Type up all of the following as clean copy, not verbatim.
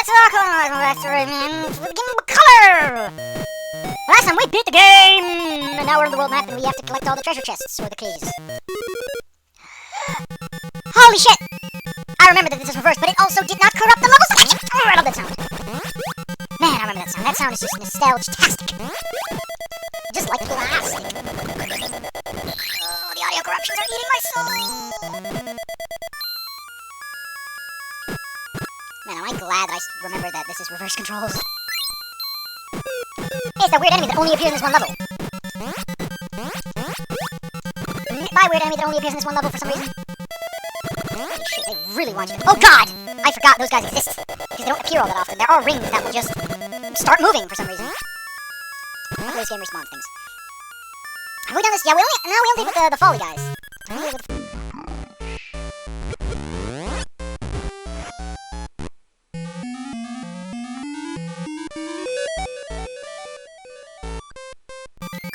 let's welcome back to Rayman with the game of color! Last time we beat the game! And now we're on the world map and we have to collect all the treasure chests, or the keys. Holy shit! I remember that this is reversed, but it also did not corrupt the level selection! Oh, I love that sound. Man, I remember that sound. That sound is just nostalgic-tastic. Just like plastic. Oh, the audio corruptions are eating my soul! Man, am I glad that I remembered that this is reverse controls. It's that weird enemy that only appears in this one level. By weird enemy that only appears in this one level for some reason. Holy shit, they really want you to— Oh god! I forgot those guys exist. Because they don't appear all that often. There are rings that will just start moving for some reason. Hopefully this game respawns things. Have we done this? Yeah, we only did with the Folly guys.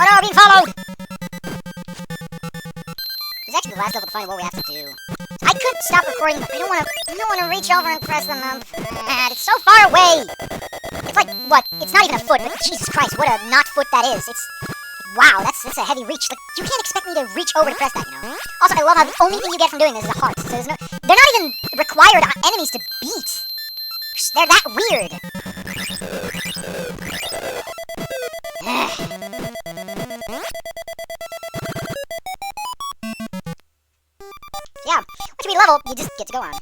Oh no, we're being followed! This is actually the last level to find what we have to do. I could stop recording, but I don't want to reach over and press the number. It's so far away! It's like, what? It's not even a foot, but Jesus Christ, what a not foot that is. It's... Wow, that's a heavy reach. Like, you can't expect me to reach over to press that, you know? Also, I love how the only thing you get from doing this is a heart. So there's no... They're not even required enemies to beat. They're that weird. Yeah, once you beat a level, you just get to go on.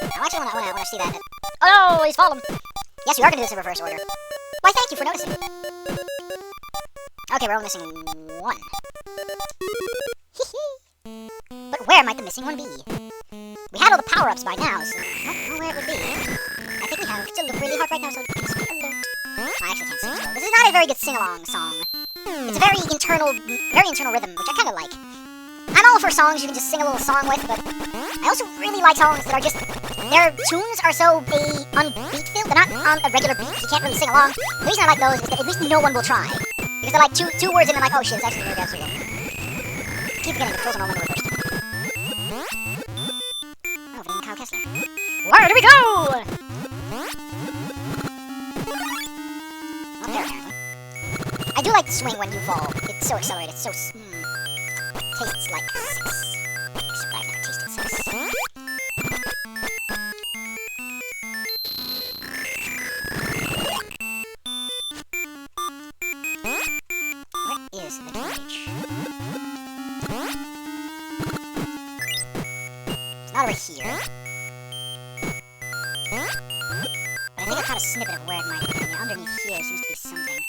I actually want to see that. Oh no, he's fallen. Yes, we are going to do this in reverse order. Why, thank you for noticing. Okay, we're only missing one. But where might the missing one be? We had all the power-ups by now, so I don't know where it would be. I think we have to look really hard right now, so please be alert. I actually can't sing, so this is not a very good sing-along song. It's a very internal rhythm, which I kind of like. I'm all for songs you can just sing a little song with, but I also really like songs that are just... Their tunes are so unbeat-filled. They're not on a regular beat. You can't really sing along. The reason I like those is that at least no one will try. Because they're like two words in and I'm like, oh shit, it's actually very bad. Keep forgetting the controls are no longer reversed. Oh, Vanilla Cow Kessler. Where do we go? Up there, apparently. I do like the swing when you fall. It's so accelerated. It's so... tastes like sex. Except I've never tasted sex. Where is the cage? It's not over here. But I think I caught a snippet of where it might have been. Underneath here seems to be something.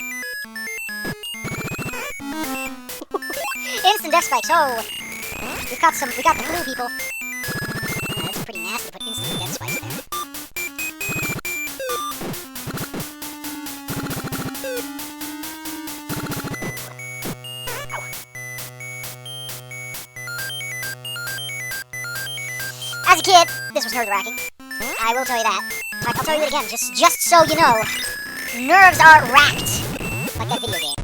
Instant death spikes. Oh, we got the blue people. That's pretty nasty to put instant death spikes there. Ow. As a kid, this was nerve-wracking. I will tell you that. In fact, I'll tell you it again, just so you know. Nerves are racked, like that video game.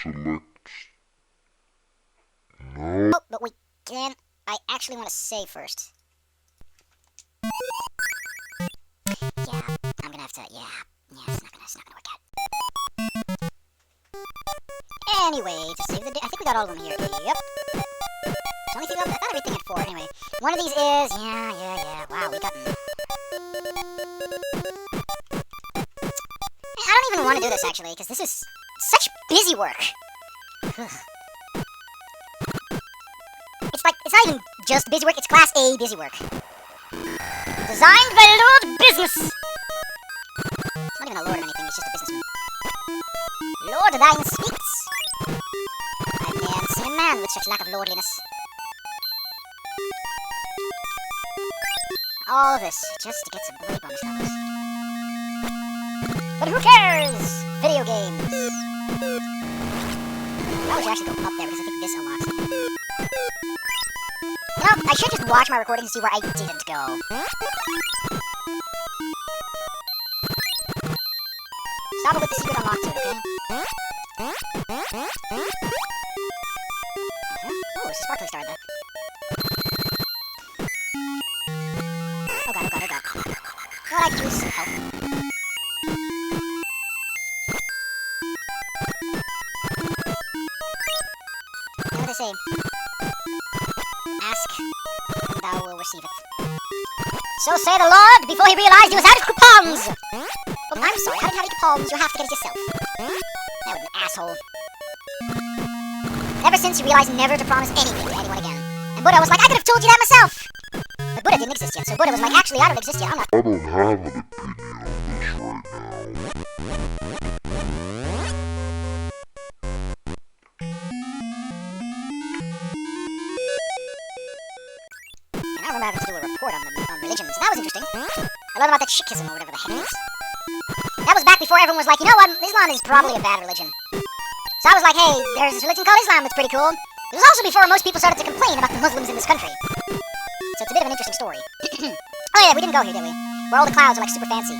Select. No. Oh, but we can. I actually want to save first. Yeah, I'm gonna have to. Yeah, it's not gonna work out. Anyway, to save the day, I think we got all of them here. Yep. So only thing I thought everything had 4. Anyway, one of these is yeah. Wow, we got. I don't even want to do this actually, because this is such busy work. It's not even just busy work, it's Class A busy work. Designed by Lord Business! It's not even a lord of anything, it's just a businessman. Lord thine speaks! I've never seen a man with such lack of lordliness. All of this, just to get some bloody bonus levels. But who cares? Video games. I should actually go up there because I think this unlocks it. You know, I should just watch my recording to see where I didn't go. Stop it with the secret unlocked to it, okay? Oh, it's a sparkling star there. Oh god, oh god, oh god. What I could use some help. What do they say? Ask, and thou will receive it. So say the Lord, before he realized he was out of coupons! Well, I'm sorry, I didn't have any coupons, you have to get it yourself. That was an asshole. Ever since he realized never to promise anything to anyone again. And Buddha was like, I could have told you that myself! But Buddha didn't exist yet, so Buddha was like, actually, I don't exist yet, I'm not— I don't have an opinion on this right now. And I remember having to do a report on religion, so that was interesting. I learned about the Sikhism or whatever the heck it is. That was back before everyone was like, you know what, Islam is probably a bad religion. So I was like, hey, there's this religion called Islam that's pretty cool. It was also before most people started to complain about the Muslims in this country. So it's a bit of an interesting story. Oh yeah, we didn't go here, did we? Where all the clouds are like super fancy.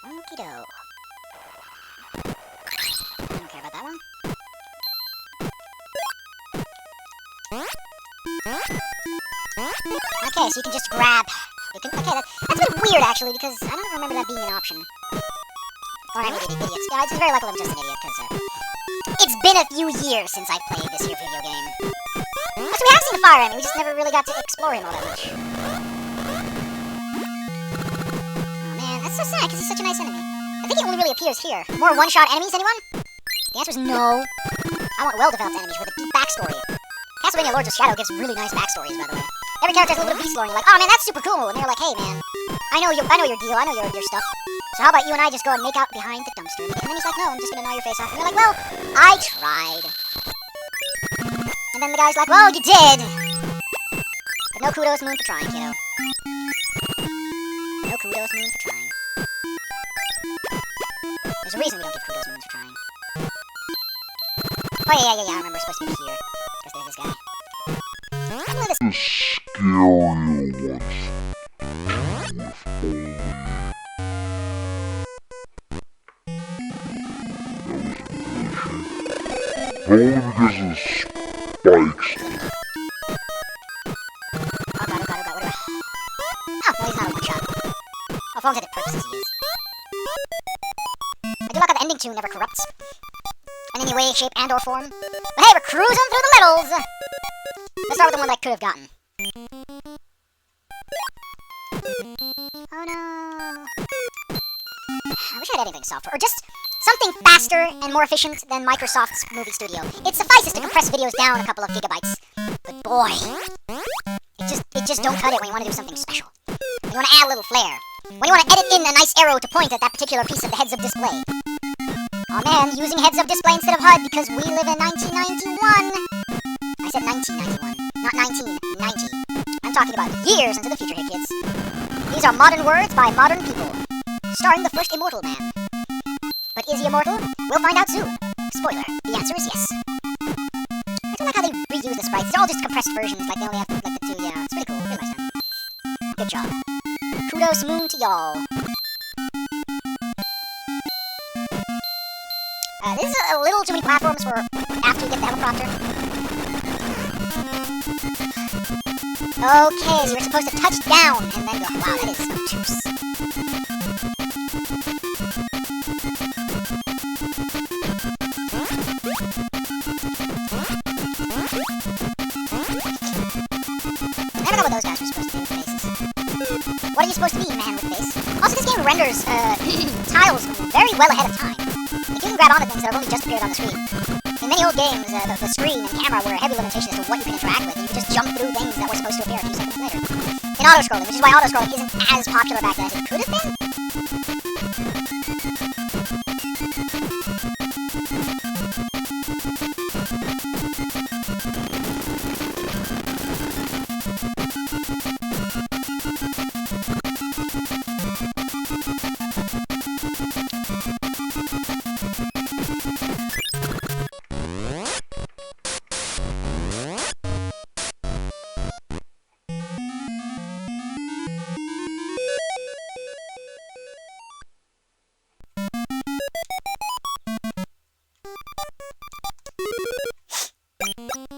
Okie-do. I don't care about that one. Okay, so you can just grab. Okay, that's a bit weird actually, because I don't remember that being an option. Or I'm an idiot. Yeah, it's very likely I'm just an idiot, because it's been a few years since I've played this here video game. So we have seen the fire enemy, we just never really got to explore him all that much. That's so sad, because he's such a nice enemy. I think he only really appears here. More one-shot enemies, anyone? The answer is no. I want well-developed enemies with a deep backstory. Castlevania Lords of Shadow gives really nice backstories, by the way. Every character has a little bit of beast lore, and you're like, oh man, that's super cool. And they're like, hey man, I know your deal, I know your stuff. So how about you and I just go and make out behind the dumpster? And then he's like, no, I'm just gonna gnaw your face off. And you're like, well, I tried. And then the guy's like, well, you did. But no kudos, Moon, for trying, kiddo. No kudos, Moon, for trying. There's a reason we don't give kudos moons for trying. Oh yeah, I remember we're supposed to be here. Because there's this guy. The scarier ones. Only because of the spikes. Oh god, what do I... Oh, well he's not a one-shot. Oh, for all intended purposes he is. I do like how the ending tune never corrupts. In any way, shape, and or form. But hey, we're cruising through the littles! Let's start with the one that I could have gotten. Oh no. I wish I had editing software. Or just something faster and more efficient than Microsoft's Movie Studio. It suffices to compress videos down a couple of gigabytes. But boy, it just don't cut it when you want to do something special. When you want to add a little flair. When you want to edit in a nice arrow to point at that particular piece of the heads-up display. Oh man, using heads-up display instead of HUD because we live in 1991. I said 1991, not 1990. I'm talking about years into the future here, kids. These are modern words by modern people. Starring the first immortal man. But is he immortal? We'll find out soon. Spoiler, the answer is yes. I don't like how they reuse the sprites. They're all just compressed versions, like they only have like the two, yeah. It's pretty cool, really nice done. Good job. Kudos moon to y'all. This is a little too many platforms for after we get the helicopter. Okay, so we're supposed to touch down and then go. Wow, that is obtuse. I never know what those guys are supposed to do with faces. What are you supposed to be, man with face? Also, this game renders tiles very well ahead of time. Like, you can grab onto things that have only just appeared on the screen. In many old games, the screen and camera were a heavy limitation as to what you can interact with, and you could just jump through things that were supposed to appear a few seconds later. In auto-scrolling, which is why auto-scrolling isn't as popular back then as it could have been.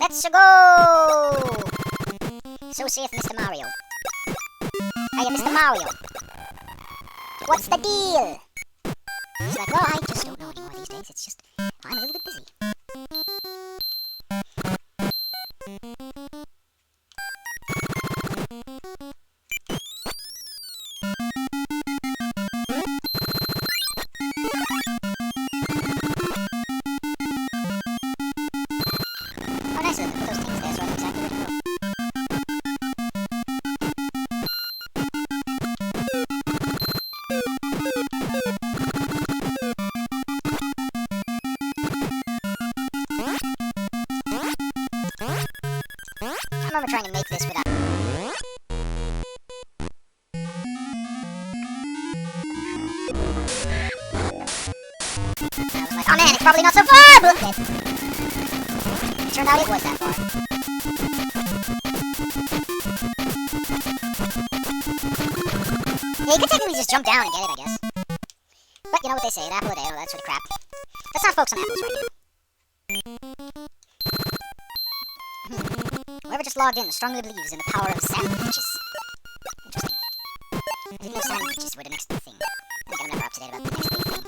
Let's go! So saith Mr. Mario. Hey, Mr. Mario. What's the deal? He's like, well, I just don't know anymore these days. It's just, I'm a little bit busy. Oh, nice of them to put those things there so I know exactly where to go. I remember trying to make this without... I was like, oh man, it's probably not so far! But it turned out it was that far. Yeah, you could technically just jump down and get it, I guess. But you know what they say, an apple a day, all that sort of crap. Let's not focus on apples right now. Whoever just logged in strongly believes in the power of sandwiches. Interesting. I didn't know sandwiches were the next big thing. I think I'm never up to date about the next big thing.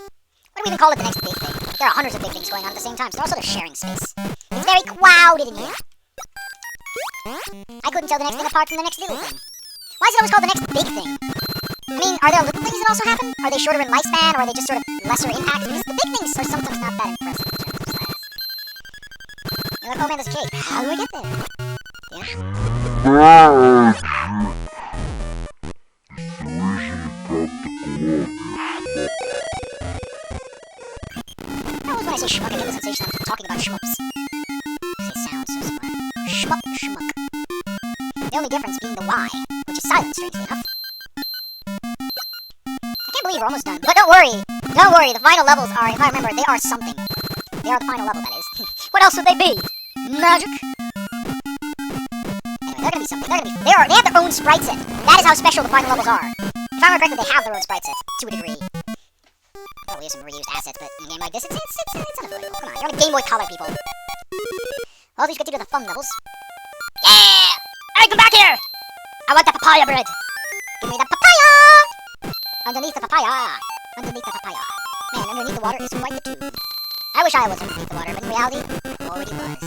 What do we even call it the next big thing? There are hundreds of big things going on at the same time, so also they're sharing space. It's very crowded in here. I couldn't tell the next thing apart from the next little thing. Why is it always called the next big thing? I mean, are there little things that also happen? Are they shorter in lifespan, or are they just sort of lesser impact? Because the big things are sometimes not that impressive in terms of size. You're like, oh man, there's a cave. How do I get there? Yeah? When I say schmuck, I get the sensation I'm talking about shmups. They sound so similar. Shmuck, schmuck. The only difference being the Y, which is silent, strangely enough. I can't believe we're almost done. But don't worry! Don't worry, the final levels are, if I remember, they are something. They are the final level, that is. What else would they be? Magic? Anyway, they're gonna be something. They have their own sprite set. That is how special the final levels are. If I remember correctly, they have their own sprite set, to a degree. Probably have some reused assets, but in a game like this, it's unavoidable. Come on, you're on a Game Boy Color, people. Well, we should get to do the fun levels. Yeah! Alright, come back here! I want the papaya bread! Give me the papaya! Underneath the papaya! Underneath the papaya. Man, underneath the water is quite the tube. I wish I was underneath the water, but in reality, I already was.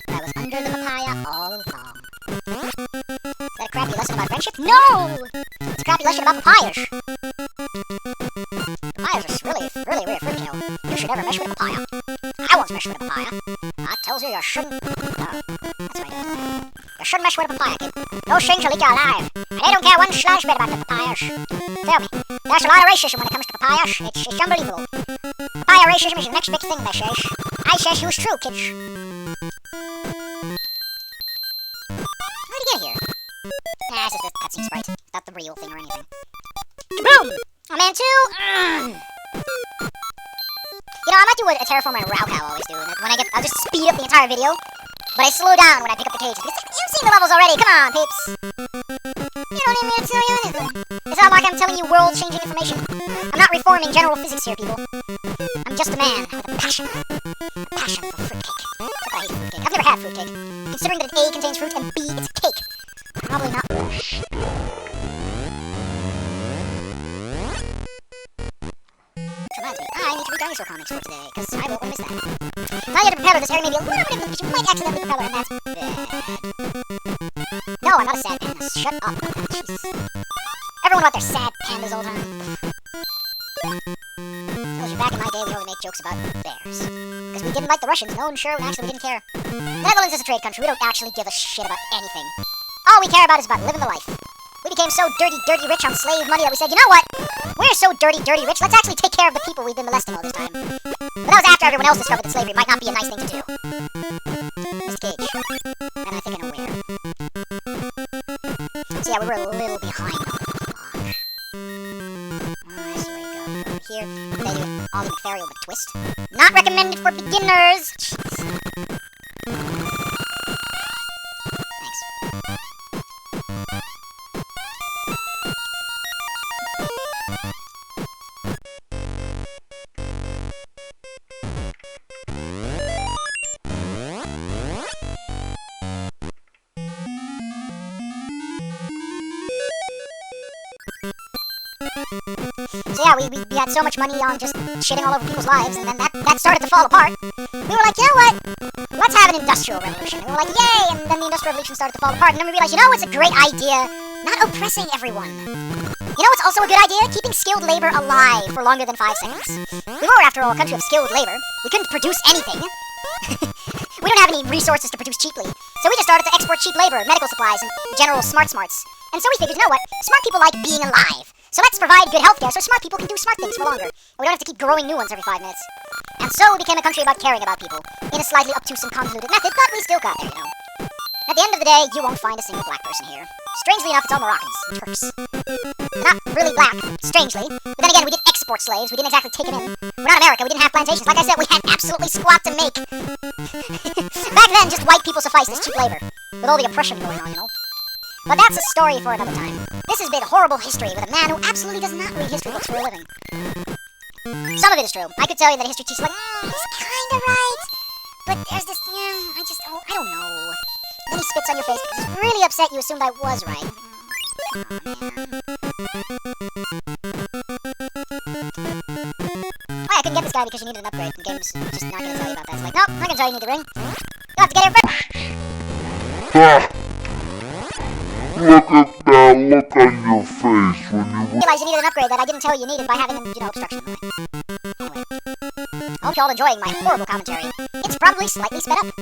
I was under the papaya all along. Is that a crappy lesson about friendship? No! It's a crappy lesson about papayas. Papayas are really weird fruit, you know. You should never mess with a papaya. I won't mess with a papaya. I tells you shouldn't... that's right. You shouldn't mess with a papaya, kid. Those things will eat you alive. And they don't care one slash bit about the papayas. Tell me, there's a lot of racism when it comes to papayas. It's unbelievable. Papaya racism is the next big thing, they says. I says you was true, kids. How'd you get here? Nah, it's just a cutscene sprite. Not the real thing or anything. Boom! Oh man, too! You know, I might do what a Terraformer and Raucow always do. When I'll just speed up the entire video, but I slow down when I pick up the cages. Because you've seen the levels already, come on, peeps! You don't need me to tell you anything. It's not like I'm telling you world-changing information. I'm not reforming general physics here, people. I'm just a man with a passion. A passion for fruitcake. Except I hate fruitcake. I've never had fruitcake. Considering that A contains fruit and B, it's cake. Probably not. Reminds me, I need to read dinosaur comics for today, because I won't miss that. Now you have to propel this area maybe a little bit, because you might accidentally propel her, and that's bad. No, I'm not a sad panda. Shut up. Jesus. Everyone about their sad pandas all the time. Back in my day, we only made jokes about bears. Because we didn't like the Russians. No, sure, actually, we didn't care. The Netherlands is a trade country. We don't actually give a shit about anything. All we care about is about living the life. We became so dirty rich on slave money that we said, you know what? We're so dirty rich, let's actually take care of the people we've been molesting all this time. But that was after everyone else discovered that slavery might not be a nice thing to do. Missed Cage. And I think I know where. So yeah, we were a little behind on the clock. I see where you go. Go over here. They do an Ollie McFerriel with a twist. Not recommended for beginners! Jeez. So yeah, we had so much money on just shitting all over people's lives, and then that started to fall apart. We were like, you know what? Let's have an industrial revolution. And we were like, yay! And then the industrial revolution started to fall apart, and then we realized, you know, it's a great idea, not oppressing everyone. You know what's also a good idea? Keeping skilled labor alive for longer than 5 seconds. We were, after all, a country of skilled labor. We couldn't produce anything. We don't have any resources to produce cheaply. So we just started to export cheap labor, medical supplies, and general smarts. And so we figured, you know what? Smart people like being alive. So let's provide good healthcare so smart people can do smart things for longer. And we don't have to keep growing new ones every 5 minutes. And so we became a country about caring about people. In a slightly obtuse and convoluted method, but we still got there, you know. At the end of the day, you won't find a single black person here. Strangely enough, it's all Moroccans, Turks. They're not really black, strangely. But then again, we didn't export slaves. We didn't exactly take them in. We're not America. We didn't have plantations. Like I said, we had absolutely squat to make. Back then, just white people sufficed as cheap labor. With all the oppression going on, you know. But that's a story for another time. This has been horrible history with a man who absolutely does not read history books for a living. Some of it is true. I could tell you that a history teacher's like, he's kinda right. But there's this, I don't know. Then he spits on your face because he's really upset you assumed I was right. Oh, man. Oh, yeah, I couldn't get this guy because you needed an upgrade. The game's just not gonna tell you about that. It's like, nope, not gonna tell you need the ring. You'll have to get here first. Ha! Look at that look on your face when you Realize you needed an upgrade that I didn't tell you needed by having, obstruction in the way. Anyway. I hope you're all enjoying my horrible commentary. It's probably slightly sped up.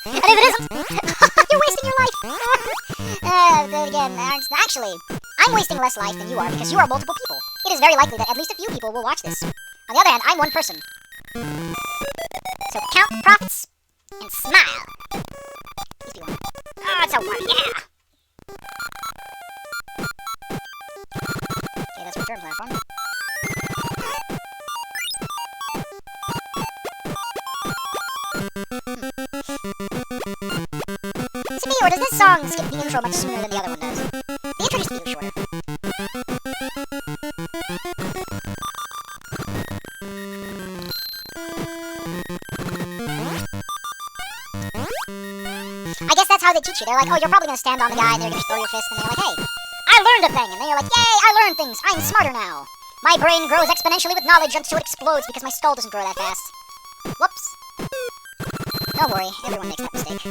And if it isn't, you're wasting your life. Then again, actually, I'm wasting less life than you are because you are multiple people. It is very likely that at least a few people will watch this. On the other hand, I'm one person. So count the profits and smile. These people. Oh, it's so fun, yeah. Okay, that's return platform. Is it me, or does this song skip the intro much sooner than the other one does? The intro used to be shorter. I guess that's how they teach you. They're like, oh, you're probably gonna stand on the guy, and they're gonna throw your fist, and they're like, hey, I learned a thing! And then you're like, yay, I learned things! I'm smarter now! My brain grows exponentially with knowledge until it explodes because my skull doesn't grow that fast. Whoops. Don't worry, everyone makes that mistake.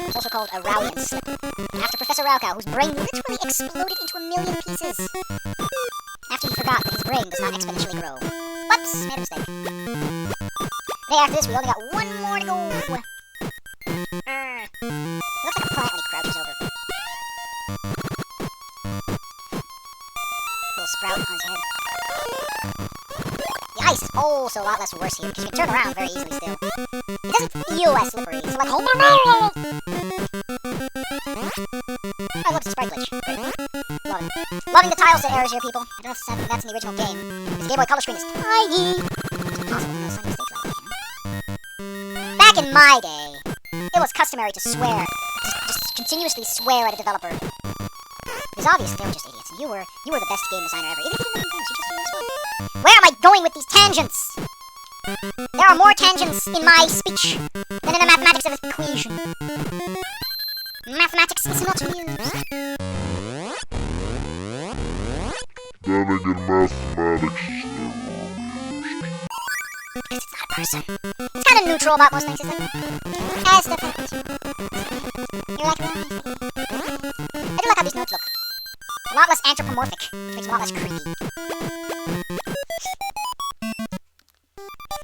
It's also called a Rowdian slip, after Professor Raukow, whose brain literally exploded into 1,000,000 pieces. After he forgot that his brain does not exponentially grow. Whoops, made a mistake. Hey, after this, we only got one more to go. He looks like a plant when he crouches over. Little sprout on his head. The ice is also a lot less worse here, because you can turn around very easily still. It doesn't feel as slippery, it's like, oh, look, it's a sprite glitch. Great. Loving it. Loving the tile set errors here, people. I don't know if that's in the original game. This Game Boy Color screen is tiny. It's impossible to know some mistakes like that, you know? Back in my day, it was customary to swear. Just continuously swear at a developer. It was obvious that they were just idiots, and you were the best game designer ever. Even if you didn't make games, you just do this one. Where am I going with these tangents? There are more tangents in my speech than in the mathematics of equation. Mathematics is not used. then again mathematics is never used. Because it's not a person. It's kind of neutral about most things, isn't it? As the fact. You're like, I do like how these notes look. A lot less anthropomorphic. It makes them a lot less creepy.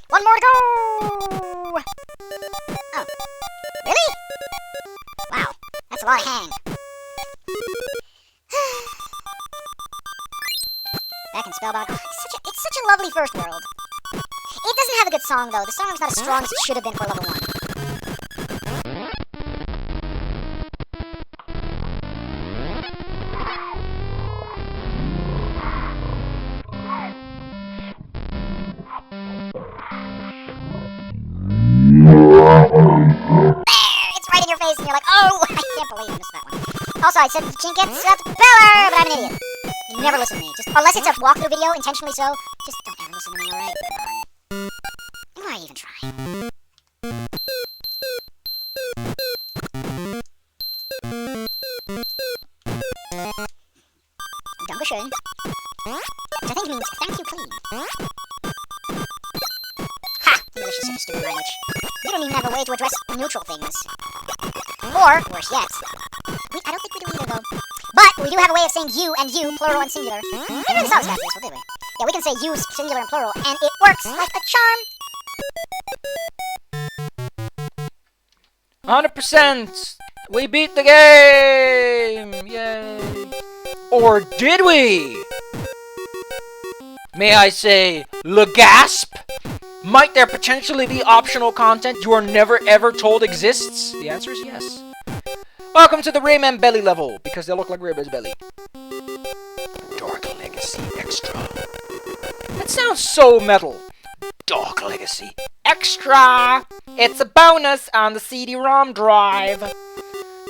One more to go! Oh. Really? Wow. That's a lot of hang. Back in Spellbound. Oh, it's such a lovely first world. It doesn't have a good song, though. The song is not as strong as it should have been for level 1. It's right in your face, and you're like, oh, I can't believe I missed that one. Also, I said the chink gets better, but I'm an idiot. You never listen to me. Just unless it's a walkthrough video, intentionally so, just don't ever listen to me, alright? Come on. Why even try? I'm done with Which I think means thank you clean. Ha! English is such a stupid language. We don't even have a way to address neutral things. Or, worse yet, I don't think we do either though. But we do have a way of saying you and you, plural and singular. We really saw this guy for this, did we? Yeah, we can say you, singular and plural, and it works like a charm. 100%! We beat the game! Yay! Or did we? May I say, le gasp? Might there potentially be optional content you are never ever told exists? The answer is yes. Welcome to the Rayman belly level, because they look like Rayman's belly. Dark Legacy Extra. That sounds so metal. Dark Legacy Extra! It's a bonus on the CD-ROM drive.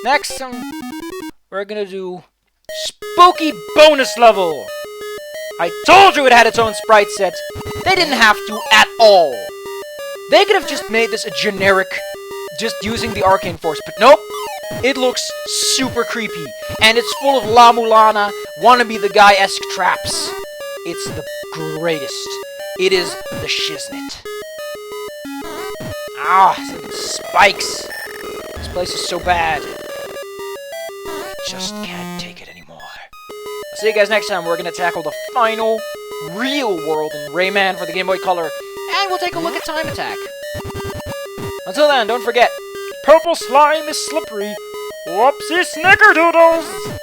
Next, we're gonna do Spooky Bonus Level. I told you it had its own sprite set. They didn't have to at all. They could have just made this a generic, just using the Arcane Force, but nope. It looks super creepy, and it's full of La Mulana, wannabe the guy-esque traps. It's the greatest. It is the shiznit. Ah, spikes. This place is so bad. I just can't take it anymore. I'll see you guys next time. We're going to tackle the final real world in Rayman for the Game Boy Color, and we'll take a look at Time Attack. Until then, don't forget, purple slime is slippery. Whoopsie snickerdoodles!